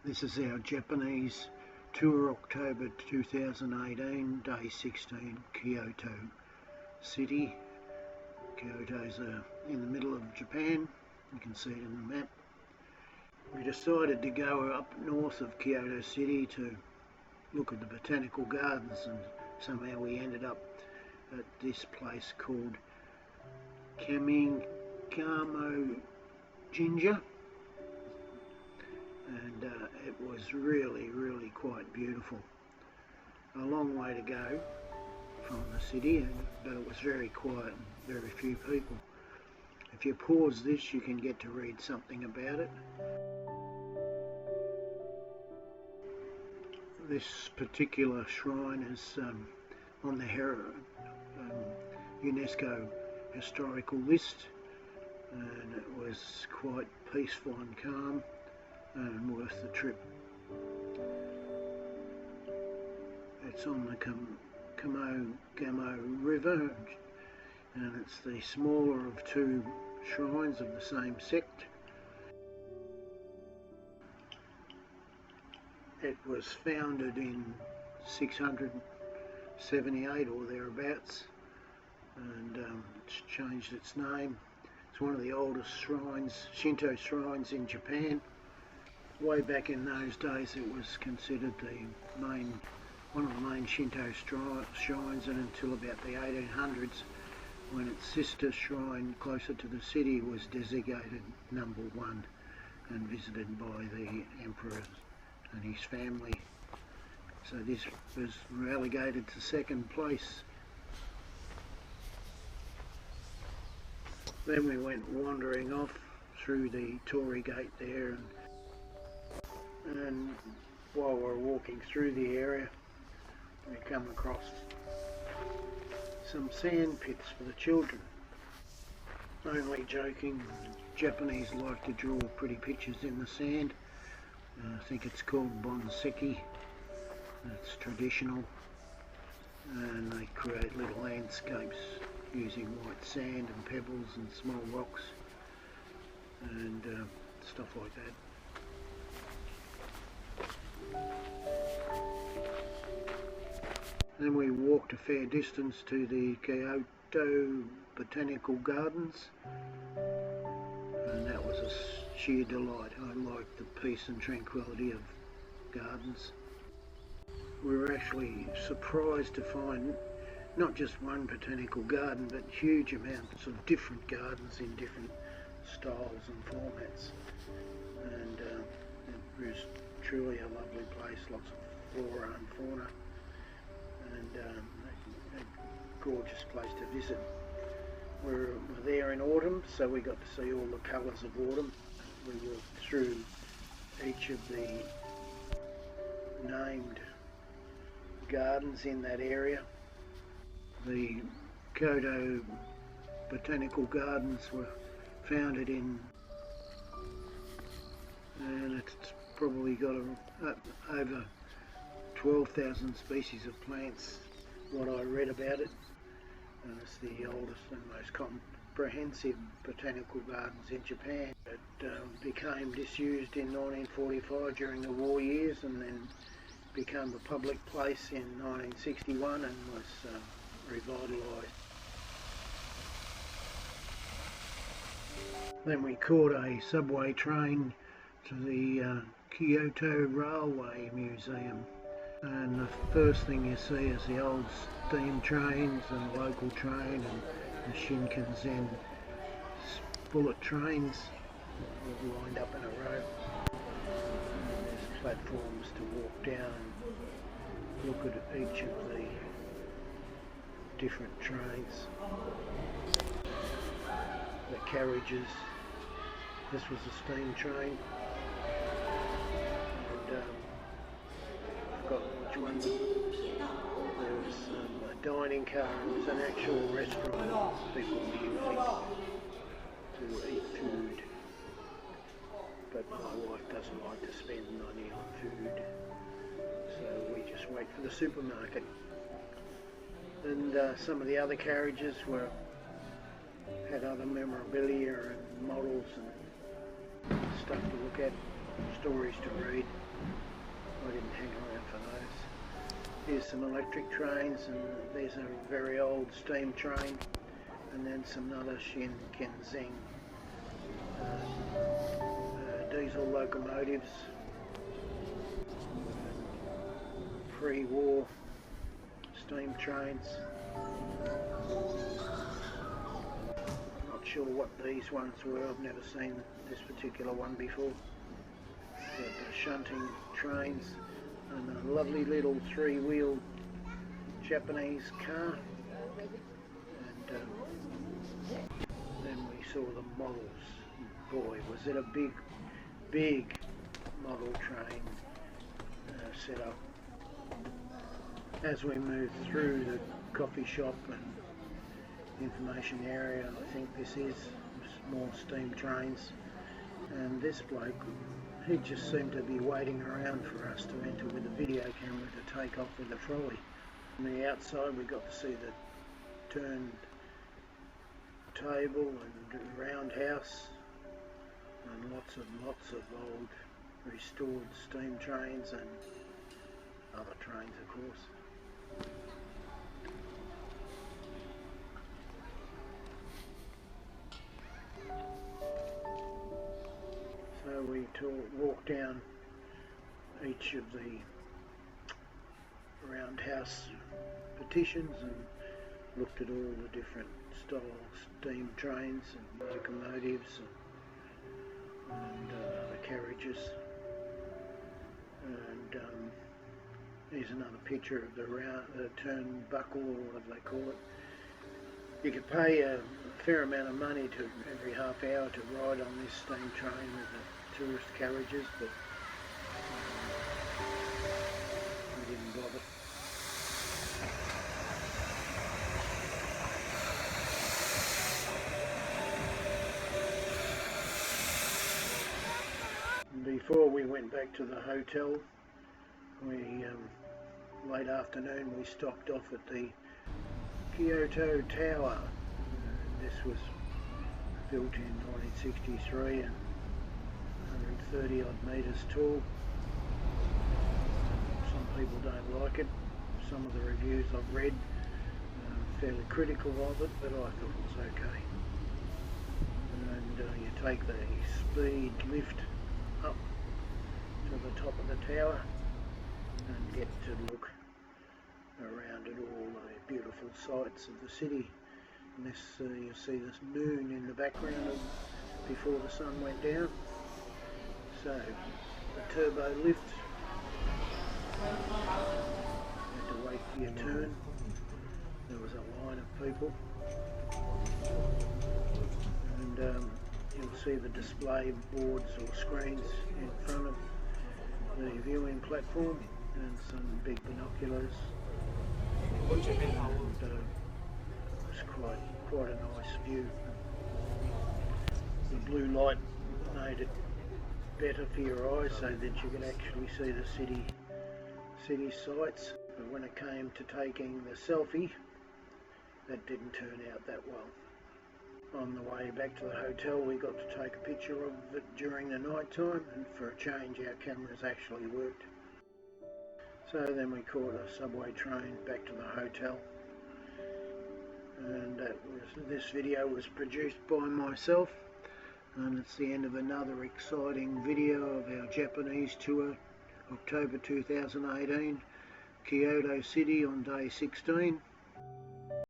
This is our Japanese tour, October 2018, day 16, Kyoto City. Kyoto's in the middle of Japan, you can see it in the map. We decided to go up north of Kyoto City to look at the botanical gardens, and somehow we ended up at this place called Kaming, Kamigamo-jinja. And it was really quite beautiful. A long way to go from the city, but it was very quiet and very few people. If you pause this, you can get to read something about it. This particular shrine is on the UNESCO historical list, and it was quite peaceful and calm and worth the trip. It's on the Kamigamo River, and it's the smaller of two shrines of the same sect. It was founded in 678 or thereabouts, and it's changed its name. It's one of the oldest shrines, Shinto shrines in Japan. Way back in those days, it was considered one of the main Shinto shrines, and until about the 1800s, when its sister shrine closer to the city was designated number one and visited by the emperor and his family. So this was relegated to second place. Then we went wandering off through the Torii Gate there, and while we're walking through the area, we come across some sand pits for the children. Only joking, Japanese like to draw pretty pictures in the sand. I think it's called bonseki. It's traditional, and they create little landscapes using white sand and pebbles and small rocks and stuff like that. Then we walked a fair distance to the Kyoto Botanical Gardens, and that was a sheer delight. I like the peace and tranquility of gardens. We were actually surprised to find not just one botanical garden, but huge amounts of different gardens in different styles and formats, and it was truly a lovely place, lots of flora and fauna, and a gorgeous place to visit. We were there in autumn, so we got to see all the colours of autumn. We walked through each of the named gardens in that area. The Kyoto Botanical Gardens were founded in, and it's probably got over 12,000 species of plants, what I read about it. And it's the oldest and most comprehensive botanical gardens in Japan. It became disused in 1945 during the war years, and then became a public place in 1961 and was revitalised. Then we caught a subway train to the Kyoto Railway Museum, and the first thing you see is the old steam trains and local train and the Shinkansen bullet trains all lined up in a row. And there's platforms to walk down and look at each of the different trains. The carriages. This was a steam train, and I forgot which one. There was a dining car. It was an actual restaurant. People were using to eat food, but my wife doesn't like to spend money on food, so we just wait for the supermarket. And some of the other carriages had other memorabilia and models and stuff to look at. stories to read. I didn't hang around for those. Here's some electric trains, and there's a very old steam train, and then some other Shinkansen diesel locomotives, pre-war steam trains. Not sure what these ones were, I've never seen this particular one before. Got the shunting trains and a lovely little three-wheeled Japanese car, and then we saw the models. Boy, was it a big model train set up. As we moved through the coffee shop and information area, I think this is more steam trains, and this bloke, he just seemed to be waiting around for us to enter with a video camera to take off with the trolley. On the outside we got to see the turned table and roundhouse, and lots of old restored steam trains and other trains, of course. So we walked down each of the roundhouse partitions and looked at all the different styles, steam trains and locomotives and other carriages. And here's another picture of the turnbuckle, or whatever they call it. You could pay a fair amount of money to every half hour to ride on this steam train with the tourist carriages, but we didn't bother. Before we went back to the hotel, late afternoon we stopped off at the Kyoto Tower. This was built in 1963 and 130 odd metres tall. Some people don't like it. Some of the reviews I've read are fairly critical of it, but I thought it was okay. And you take the speed lift up to the top of the tower and get to look around at all the beautiful sights of the city. And this, you'll see this moon in the background before the sun went down. So the turbo lift, had to wait for your turn. There was a line of people, and you'll see the display boards or screens in front of the viewing platform and some big binoculars. And it's quite a nice view. The blue light made it better for your eyes so that you could actually see the city sights. But when it came to taking the selfie, that didn't turn out that well. On the way back to the hotel we got to take a picture of it during the night time, and for a change our cameras actually worked. So then we caught a subway train back to the hotel, and this video was produced by myself, and it's the end of another exciting video of our Japanese tour, October 2018, Kyoto City on day 16.